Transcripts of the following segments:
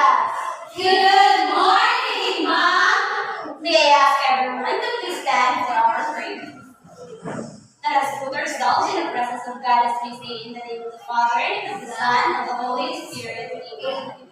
class. Good morning, Mom. May I ask everyone to please stand for our prayer. Let us put ourselves in the presence of God as we say in the name of the Father, of the Son, and of the Holy Spirit. Amen.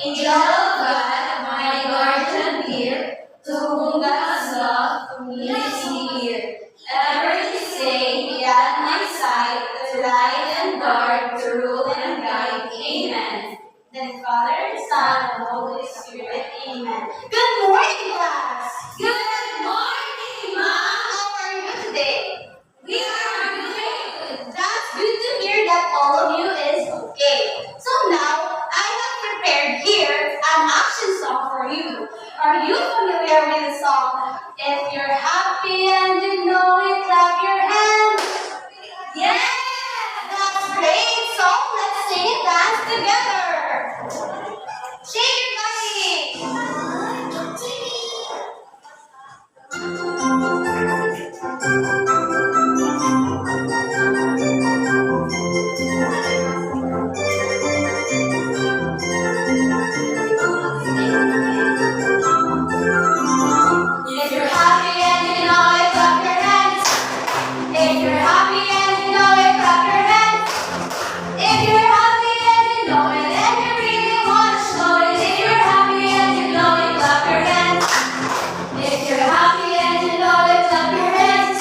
Angel of God, my guardian dear, to whom God's love leads me here. Ever to say, be at my side, to light and guard, to rule and guide. Amen. Then Father, Son, and Holy Spirit. Amen. Good morning, class. Good morning, Mom. How are you today? We are good. That's good to hear that all of you is okay. So now, I have prepared here an action song for you. Are you familiar with the song? If you're happy and you know it, clap your hands. Yeah! That's great. So let's sing it dance together. Shake your If you're happy and you know it, clap your hands. If you're happy and you know it, clap your hands. If you're happy and you know it, and you really want to show it. If you're happy and you know it, clap your hands. If you're happy and you know it, clap your hands.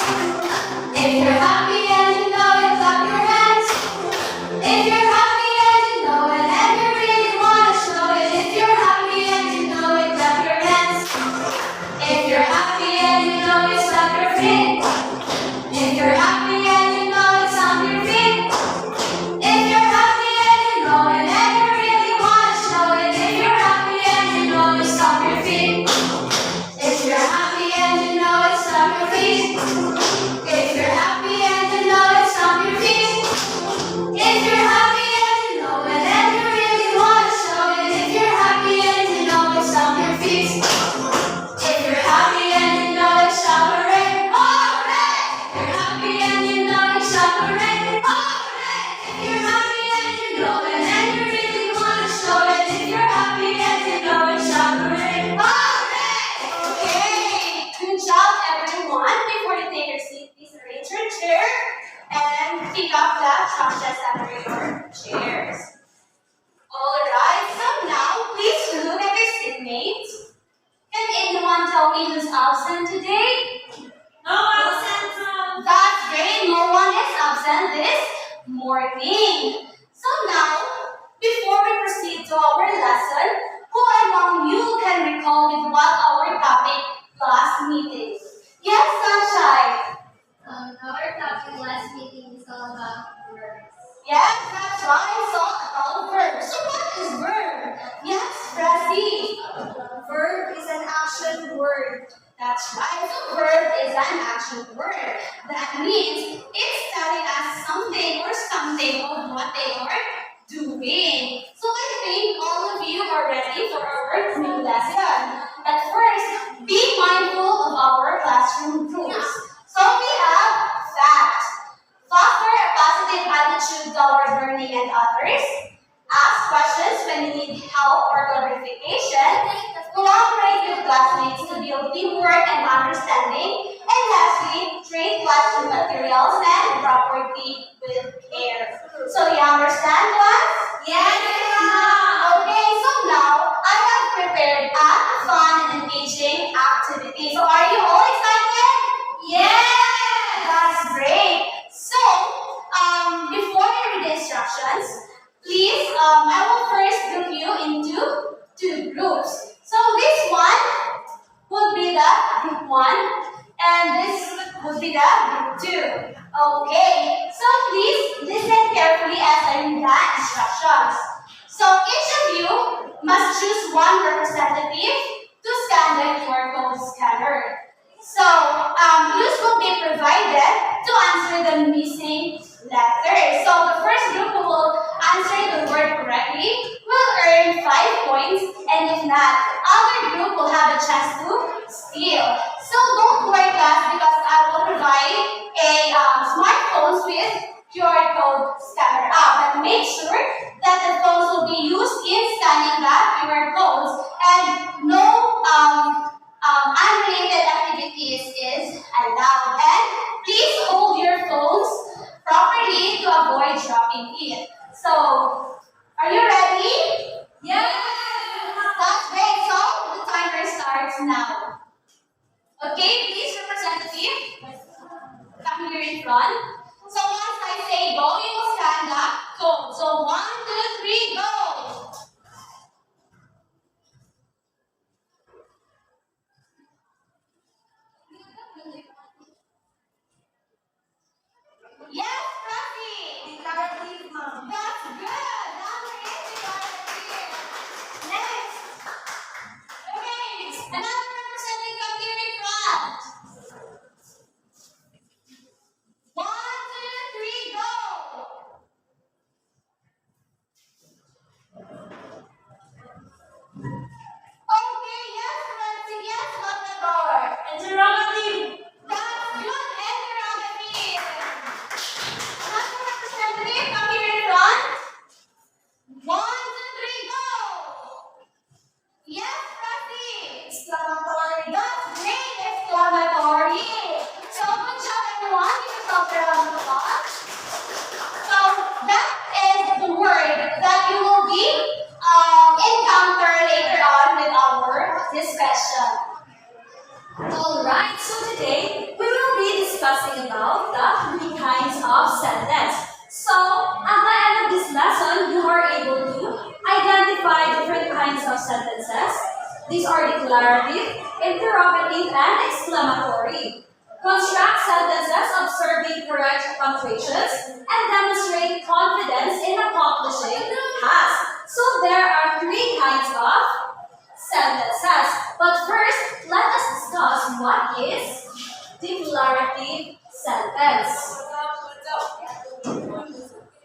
If you're happy and you know it, clap your hands. If you're happy and you know it, and you really want to show it. If you're happy and you know it, clap your hands. If you're happy and you know it, stamp your feet. If you're happy and you know it, stamp your feet. If you're happy and you know it, and you really want to show it. If you're happy and you know it, stamp your feet. If you're happy and you know it, stamp your feet. If you're happy and you know it, stamp your feet. If you're happy and you know it, and you really want to show it. If you're happy and you know it, stamp your feet. If you're happy and you know it, shout hooray! Hooray! If you're happy and you know it, shout hooray! Hooray! If you're happy and you know it, and you really want to show it. If you're happy and you know it, shout hooray! Hooray! Okay, good job, everyone. Before you take your seat, please arrange your chair and pick up the trashes under your chairs. Alright, so now please look at your seatmates. Can anyone tell me who's absent today? No absent, Mom. That's great. No one is absent this morning. So now, before we proceed to our lesson, who among you can recall with what our topic last meeting? Yes, Sunshine. Our topic last meeting is all about verbs. Yes, that's right. So about verb. So what is verb? Yes, Frazzy. Verb is an action word. That's right. So verb is an action word. That means it's telling us something or something of what they are doing. So I think all of you are ready for our new lesson. But first, be mindful of our classroom rules. So we have fact. Foster a positive attitude toward learning and others. Ask questions when you need help or clarification. Collaborate with classmates to build teamwork and understanding. And lastly, treat classroom materials and property with care. So you understand, class? Yes, Mom. Okay, so now I have prepared a fun and engaging activity. So are you all excited? Yes. That's great. So, before I read the instructions, please, I will first group you into two groups. So this one would be the group 1, and this would be the group 2. Okay, so please listen carefully as I read the instructions. So each of you must choose one representative to scan the QR code scanner. So, clues will be provided to answer the missing letters. So, the first group who will answer the word correctly will earn 5 points, and if not, other group will have a chance to steal. So, don't worry, class, because I will provide a smartphones with QR code scanner app. But make sure that the phones will be used in scanning the QR code. front. So once I say go, you will stand up. Go. So 1, 2, 3, go. Yes, Rafi. Declarative, ma'am. That's good. Number 8, declarative. Next. Okay. Another representing come here in front. 1, 2, 3, go. Okay, yes, Nancy, yes, Matador. Interrogative. That's good, interrogative. Another representative, come here in front. 1, 2, 3, go. Yes, Rafi. Exclamatory. That's great, exclamatory. So, good job, everyone. Give yourself a round of applause. So that is the word that you will be encounter later on with our discussion. Alright, so today we will be discussing about the 3 kinds of sentence. So at the end of this lesson, you are able to identify different kinds of sentences. These are declarative, interrogative, and exclamatory. Construct sentences observing correct punctuations and demonstrate confidence in accomplishing tasks. So there are 3 kinds of sentences. But first, let us discuss what is declarative sentence.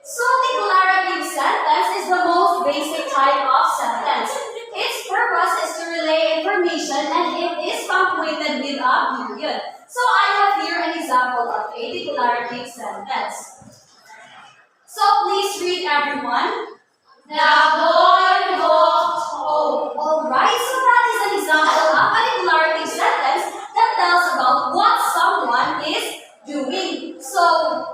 So declarative sentence is the most basic type of sentence. Its purpose is to relay information and it is punctuated with a period. So I have here an example of a declarative sentence. So please read, everyone. The boy walked home. Alright, so that is an example of a declarative sentence that tells about what someone is doing. So,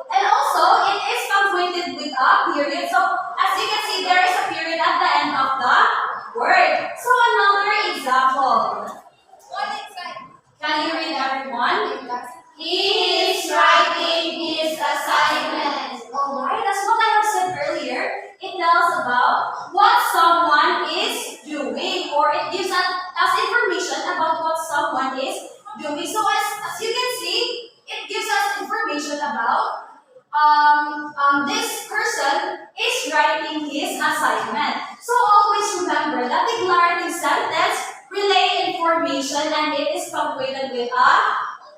and also it is punctuated with a period. So as you can see, there is a period at the end of the word. So another example. Can you read, everyone? He is writing his assignment. Alright, that's what I have said earlier. It tells about what someone is doing, or it gives us information about what someone is doing. So as you can see, it gives us information about this person is writing his assignment. So always remember that declarative sentence relay information and it is punctuated with a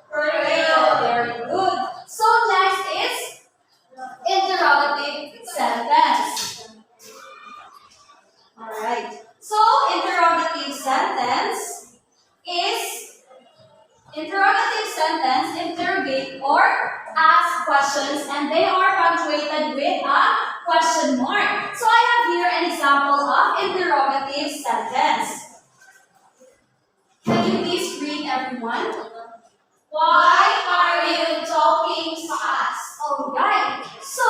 period. Very good. So next is interrogative sentence. Alright. So interrogative sentence interrogate or ask questions and they are punctuated with a question mark. So I have here an example of interrogative sentence. Can you please read, everyone? Why are you talking fast? Alright, so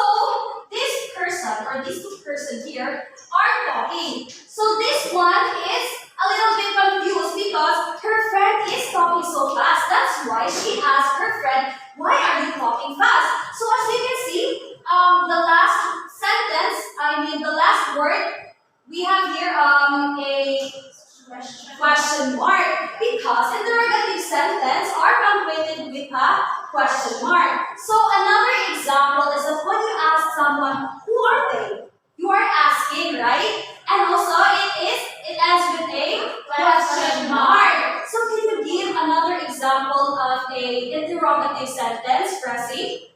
this person or these 2 persons here are talking. So this one is a little bit confused because her friend is talking so fast. That's why she asked her friend, why are you talking fast? So as you can see, the last word, we have here a question mark because interrogative sentence are punctuated with a question mark. So another example is that when you ask someone, who are they? You are asking, right? And also it ends with a question mark. So can you give another example of a interrogative sentence, Pressy?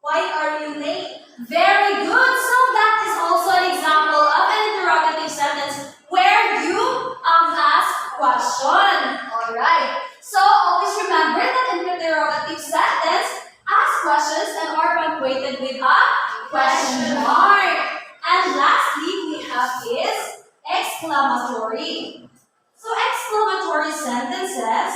Why are you late? Very good. So that is also an example of an interrogative sentence where you ask question. Alright. So always remember that in interrogative sentence, ask questions and are punctuated with a question mark. And lastly, we have is exclamatory. So exclamatory sentences,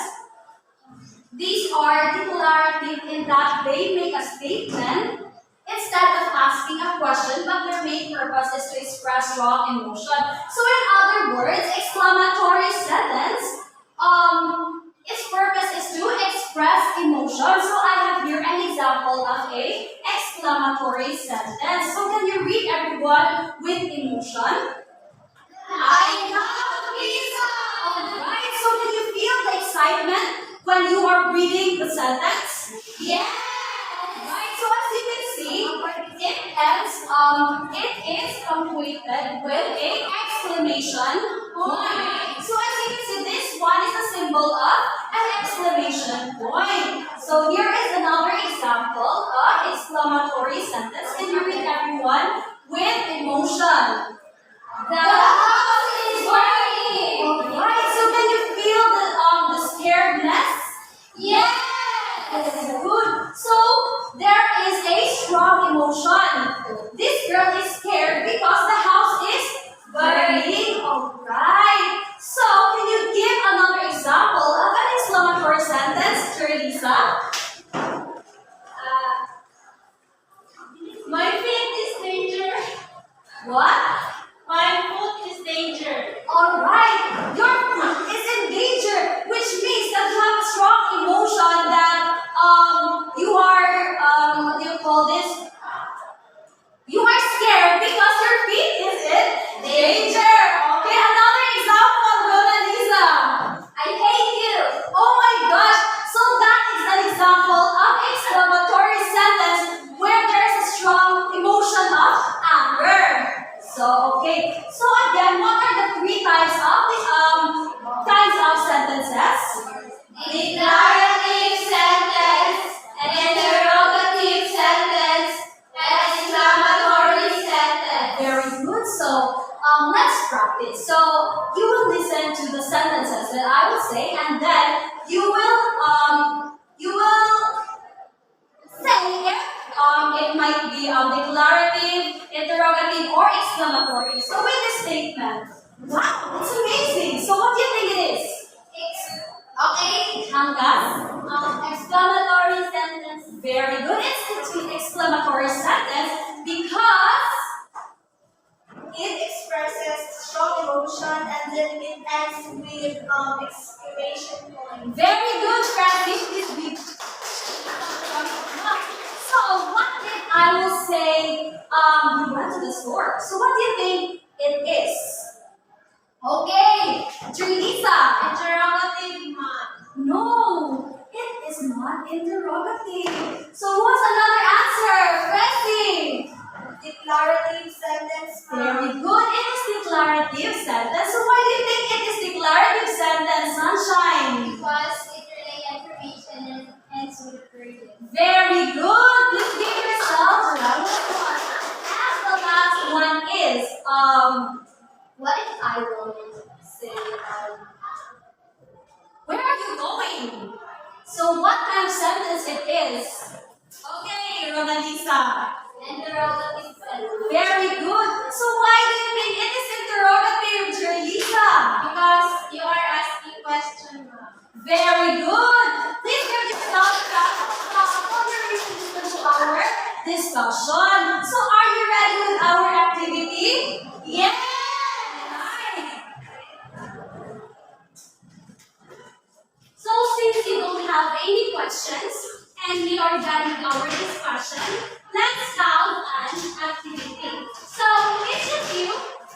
these are declarative in that they make a statement instead of asking a question, but their main purpose is to express strong emotion. So in other words, exclamatory sentence, its purpose is to express emotion. So exclamatory sentence. So can you read everyone with emotion? I love Lisa. Alright, so can you feel the excitement when you are reading the sentence? Yes. Right, so as you can see, it is completed with a exclamation point. So as you can see, this one is a symbol of an exclamation point. So here is another example of exclamatory sentence. Can you read everyone with emotion? The house is burning. Alright, so can you feel the scaredness? Yes. Good. So there is a strong emotion. This girl is scared because the house is burning. Alright. So can you give another example of an exclamatory sentence, Teresa? My feet is danger. What? My foot is danger. Alright. Your foot is in danger, which means that you have a strong emotion that you are what do you call this? You are scared because your feet is in danger. Okay, another example, Rona Lisa. I hate you. Oh my gosh! So that is an example of exclamatory sentence where there is a strong emotion of anger. So okay. So again, what are the three types of the kinds of sentences? Declarative sentence, interrogative sentence, exclamatory sentence. Very good. So let's practice. So you will listen to the sentences that I will say, and then you will say if it might be declarative, interrogative, or exclamatory. So with this statement, wow, it's amazing. So what do you think it is? Okay. Hanggas? Exclamatory sentence. Very good. It's the exclamatory sentence because It expresses strong emotion and then it ends with exclamation point. very good, Francis. This be. So what did I will say? We went to the store. So what do you think it is? Okay, Teresa. Interrogative mark. No, it is not interrogative. So what's another answer? Pressing. Declarative sentence. Very good. It is declarative sentence. So why do you think it is declarative sentence, Sunshine? Because it relays information and ends with period. Very good. Please give yourself a round of applause. And the last one is What if I will say where are you going? So what kind of sentence it is? Okay, Ronalisa. interrogative sentence? Very good. So why do you think it is interrogative, Teresa? Because you are asking question mark. Very good. Please give yourself a round of applause for your listening to our discussion. So are you ready with our activity? Yes. So since you don't have any questions and we are done with our discussion, let's have an activity. So each of you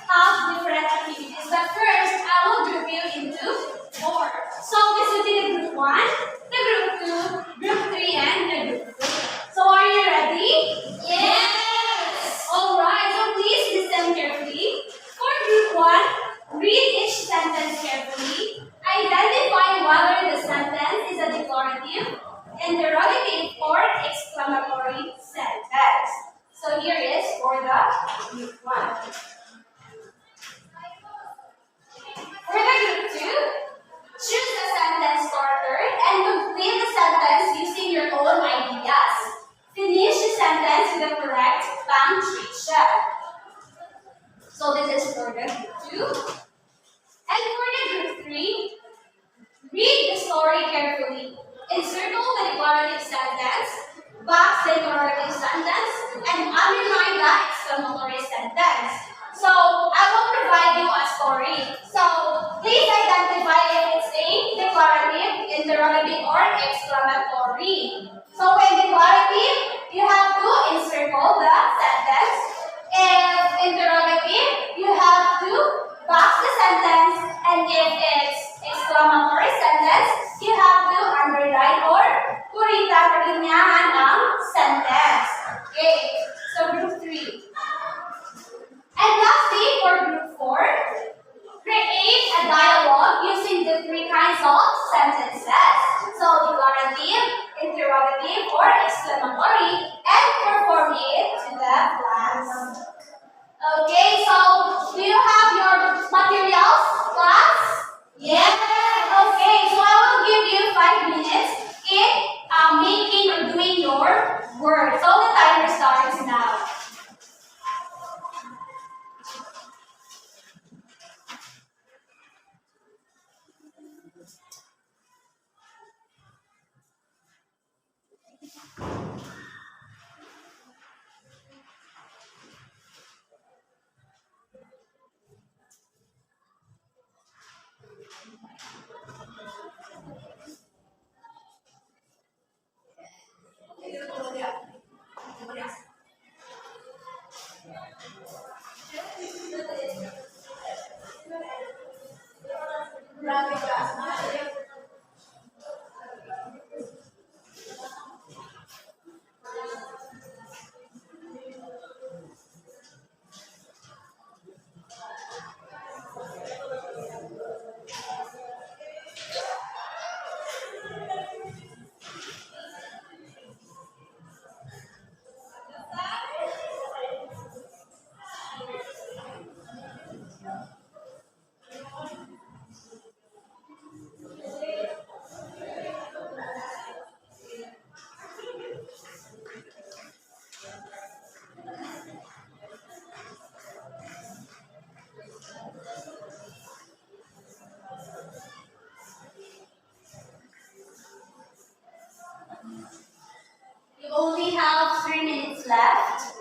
have different activities, but first I will group you into 4. So this will be the group 1, the group 2, group 3, and the group 4. So are you ready? Yes. Alright, so please listen carefully. For group 1, read each sentence carefully. Identify whether the sentence is a declarative, interrogative, or exclamatory sentence. So here is for the group 1. For the group 2, choose the sentence starter and complete the sentence using your own ideas. Finish the sentence with the correct punctuation. So this is for the group 2. And for the group 3, read the story carefully. Encircle the declarative sentence, box the interrogative sentence, and underline the exclamatory sentence. So I will provide you a story. So please identify if it's a declarative, interrogative, or exclamatory. So when declarative, you have to encircle You only have 3 minutes left.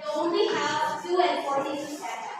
You only have 2 and 42 seconds.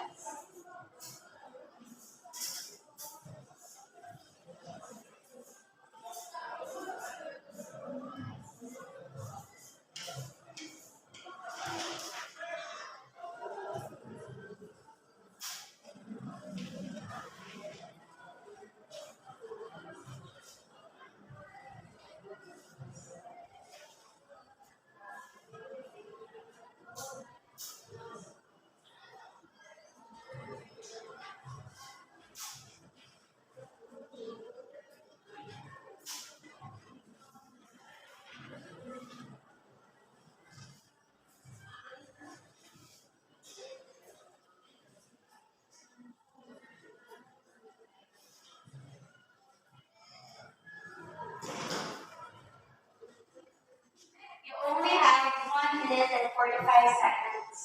You only have 1 minute and 45 seconds.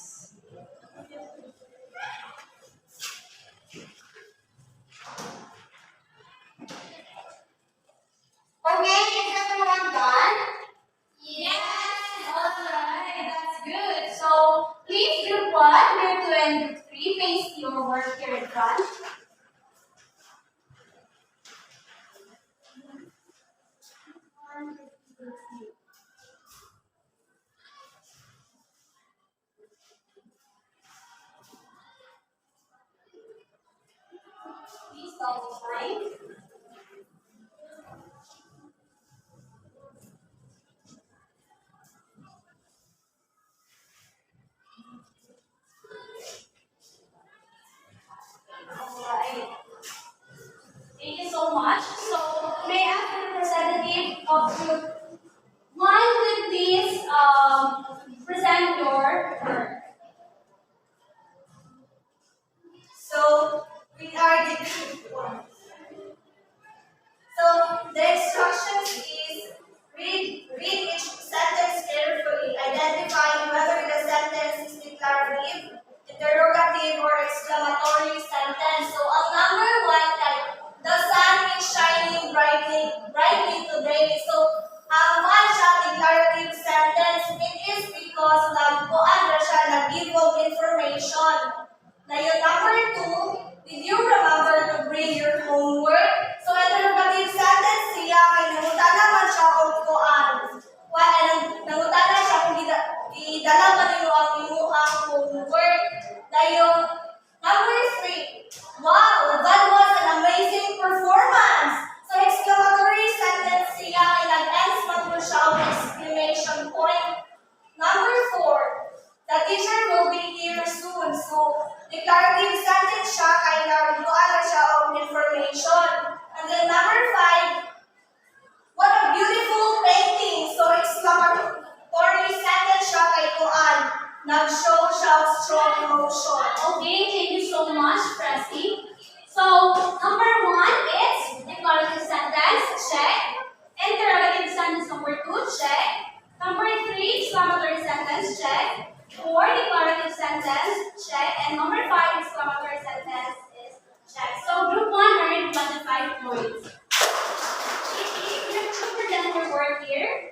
Okay, is everyone done? Yes. Alright, that's good. So please group 1, group 2, and group 3 face your work here in front. Please double time. Alright. Thank you so much. So may I ask the representative of group 1 to please present your work. So we are the group one. So the instructions is read each sentence carefully, identifying whether the sentence is declarative, interrogative, or exclamatory sentence. So ang number 1 ay the sun is shining brightly today. So ang one siya declarative sentence, it is because nagkuan ra siya nag-give of information. Na yung number 2, did you remember to bring your homework? So, interrogative sentence siya, kay nangutan naman siya kung kuan. Nangutan na siya kung idala ba niyo ang imuhang homework. Dahil, number 3, wow, that was an amazing performance. So, exclamatory sentence siya, kay nag-ends man po siya ang exclamation point. Number 4, the teacher will be here soon. So, declarative sentence siya kay nagkuan na siya of information. And then number 5, what a beautiful painting. So, exclamatory sentence siya kay kuan. Nag-show siya Promotion. Okay, thank you so much, Presti. So, number 1 is declarative sentence, check. Interrogative sentence number 2, check. Number 3, exclamatory sentence, check. 4, declarative sentence, check. And number 5, exclamatory sentence is check. So, group 1 earned 25 points. Group 2 present your work here.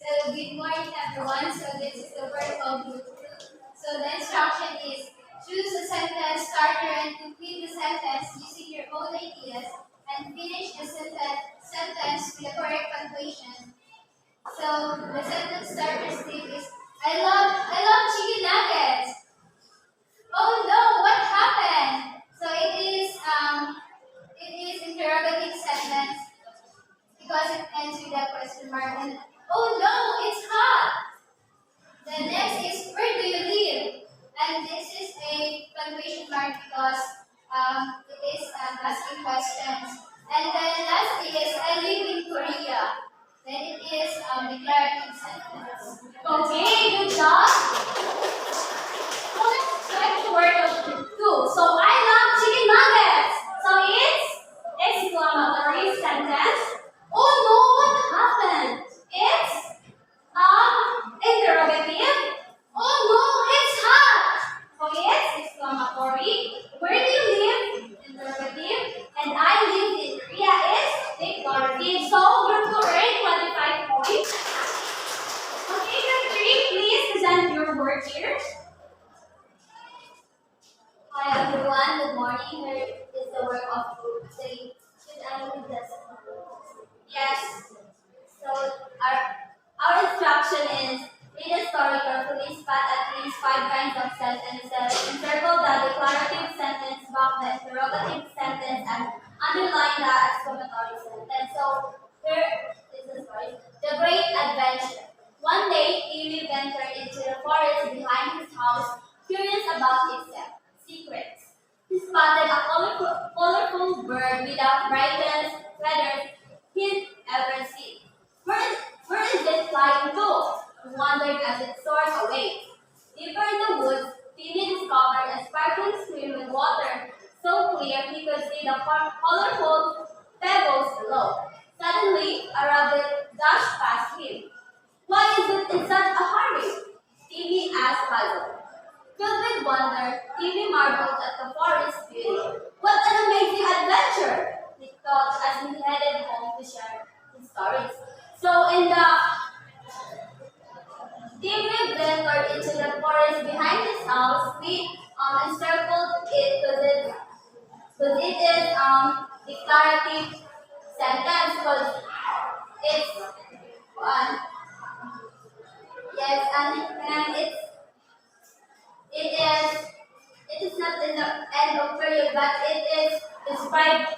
So good morning everyone. So this is the work of group 2. So the instruction is choose a sentence starter and complete the sentence using your own ideas and finish the sentence with the correct punctuation. So the sentence starter state is I love chicken nuggets. Oh no, what happened? So it is interrogative sentence because it ends with a question mark and oh no, it's hot. The next is where do you live? And this is a punctuation mark because it is asking questions. And then lastly is I live in Korea. Then it is declarative sentence. Okay, good job. So let's check the word of group 2. So I love chicken nuggets. So it's exclamatory sentence. Oh no, what happened? It's interrogative. Oh no, it's hot. So it's exclamatory. Where do you live? Interrogative. And I live in Korea is declarative. So group 2 earned 25 points. Okay, group 3, please present your work here. Hi everyone, good morning. Here is the work of group 3. Should I read this? Yes. So our instruction is read a story carefully, spot at least 5 kinds of sentences, encircle the declarative sentence box, the interrogative sentence, and underline the exclamatory sentence. So here is the story. The Great Adventure. One day, Timmy ventured into the forest behind his house, curious about its secrets. He spotted a colorful bird without brightest feathers he'd ever seen. Where is it flying to? He wondered as it soared away. Deeper in the woods, Timmy discovered a sparkling stream with water so clear he could see the colorful pebbles below. Suddenly, a rabbit dashed past him. Why is it in such a hurry? Timmy asked puzzled. Filled with wonder, Timmy marveled at the forest's beauty. What an amazing adventure! He thought as he headed home to share his stories. So in the Timmy ventured into the forest behind his house. We encircled it because it is declarative sentence because it's yes and it is not in the end of period but it is described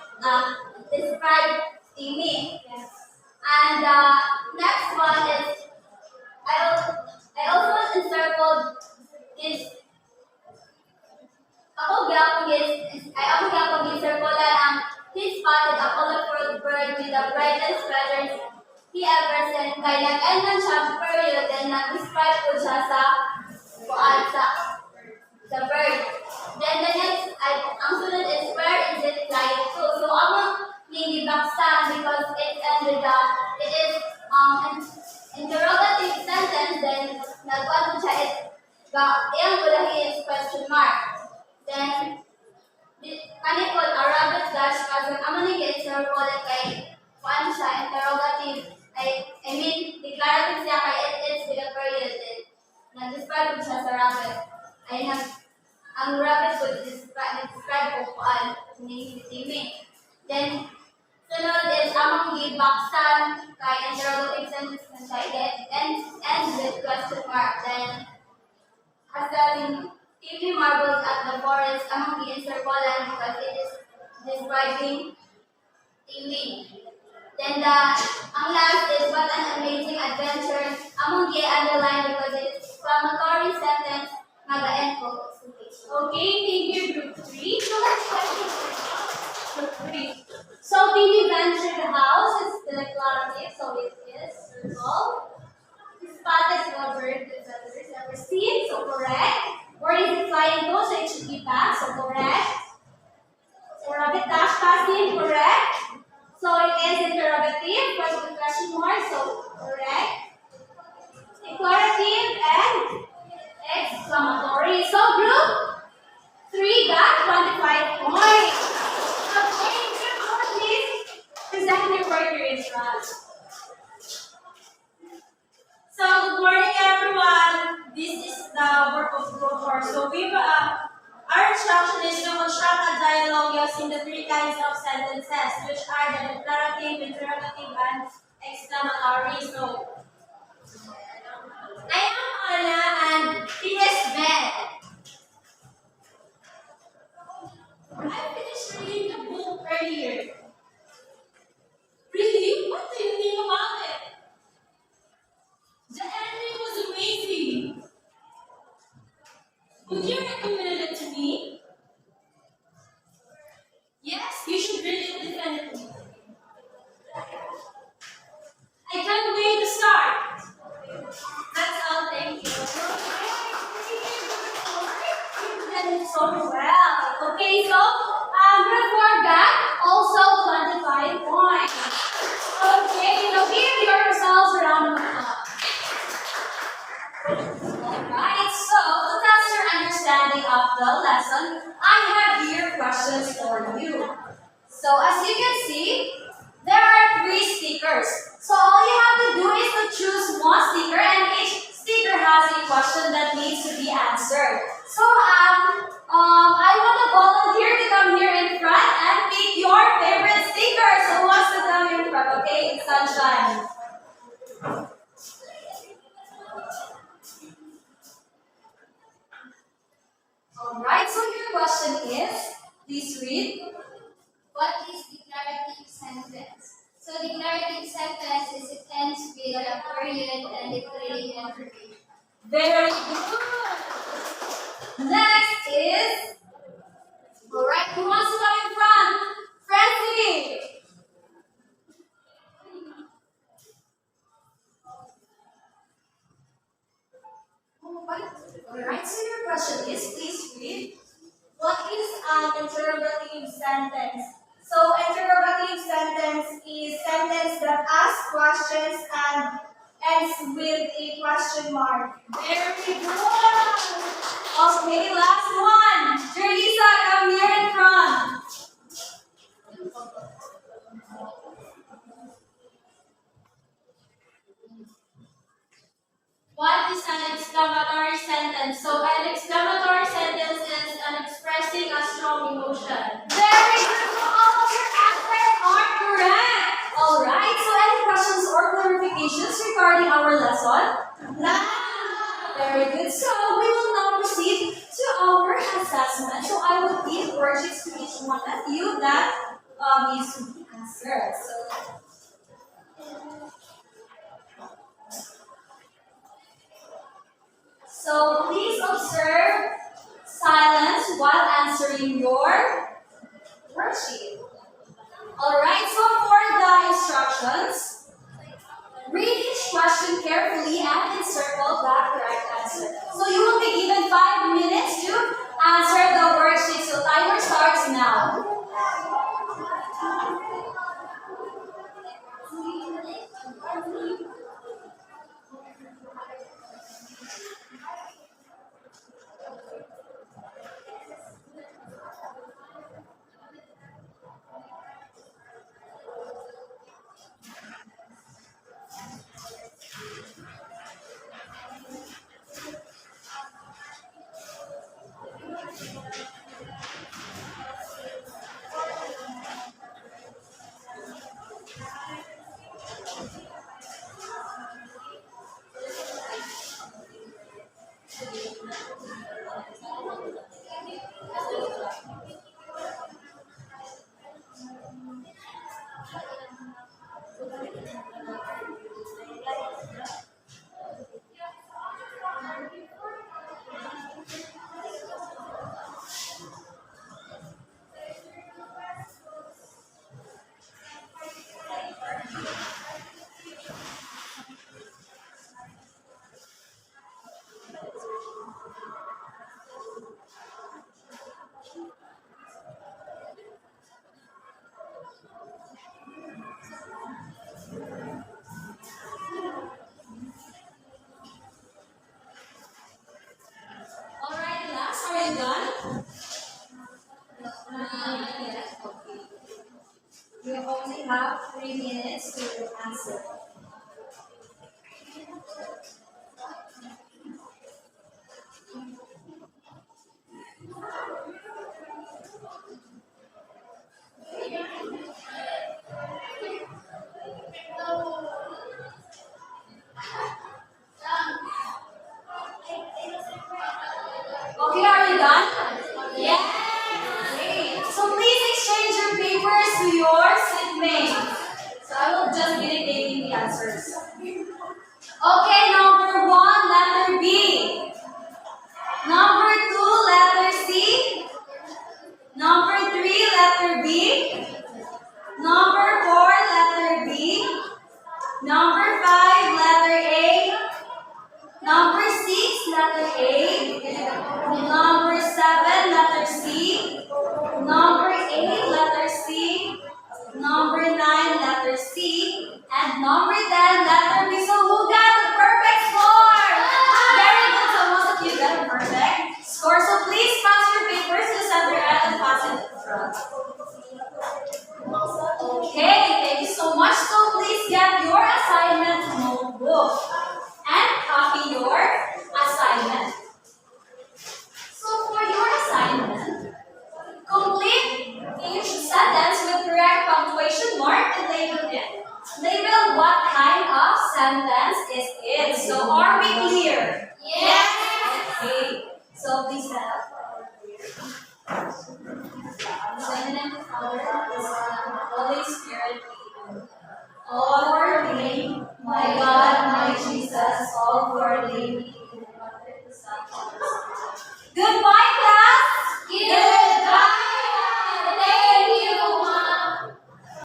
Timmy. Yes. And next one is I also encircled this I ako gyapon circular he spotted a colorful bird with the brightest feathers he ever seen. Kaya nag-end man siya period then nag-describe ko siya sa kuan sa bird. Then the next ang sunod is where is it flying to? So among hindi baksan because it ended it is interrogative sentence then nag-ano siya iyang ulahi is question mark. Then kanit ko a rabbit dash kasi amo ni get circle kay kuan siya interrogative I mean declarative siya kay it is with a period then nag-describe ko siya sa rabbit ay ang rabbit ko describe ko kuan ni Timmy. Then sunod is among gibaksan kay interrogative sentence na siya and with question mark. Then as the Timmy marveled at the forest among the encirclement because it is describing Timmy. Then ang last is what an amazing adventure among the underline because it is exclamatory sentence mag-end ko. Okay, thank you, group 3. So let's check group 3. So Timmy ventured the house, it's declarative, so it is circle. He spotted a bird with feathers correct. Or is it flying go, so it should be back, so correct. So rabbit dash passive, correct. So it is interrogative, first with question mark, so correct. Declarative and exclamatory. So group 3 got 25 points. Okay, group 4, please present your work here in front. So, good morning everyone. This is the work of group 4. So, our instruction is to construct a dialogue using the 3 kinds of sentences, which are the declarative, interrogative, and exclamatory. So, I am Anna and it is Ben. I finished reading the book earlier. Really? What do you think about it? The ending was amazing. Would you recommend it to me? Yes, you should read it definitely. I can't wait to start. That's all, thank you. You did so well. Okay, so group 4 got also 25 points. Okay, now give yourselves a round of applause. Alright, so to test your understanding of the lesson, I have here questions for you. So as you can see, there are 3 stickers. So all you have to do is to choose one sticker and each sticker has a question that needs to be answered. So I want a volunteer to come here in front and pick your favorite sticker. So who wants to come in front? Okay, sunshine. Alright, so your question is, please read. What is declarative sentence? So declarative sentence is it ends with a period and declaring information. Very good. Next is, alright, who wants to come in front? Francie. Alright, so your question is, please read. What is an interrogative sentence? So interrogative sentence is sentence that asks questions and ends with a question mark. Very good. Okay, last one. Teresa, come here in front. What is an exclamatory sentence? So, an exclamatory sentence is an expressing a strong emotion. Very good. So all of your answers are correct. Alright, so any questions or clarifications regarding our lesson? None. Very good. So we will now proceed to our assessment. So I will give worksheets to each one of you that needs to be answered. So please observe silence while answering your worksheet. Alright, so for the instructions, read each question carefully and encircle the correct answer. So you will be given 5 minutes to answer the worksheet. So timer starts now.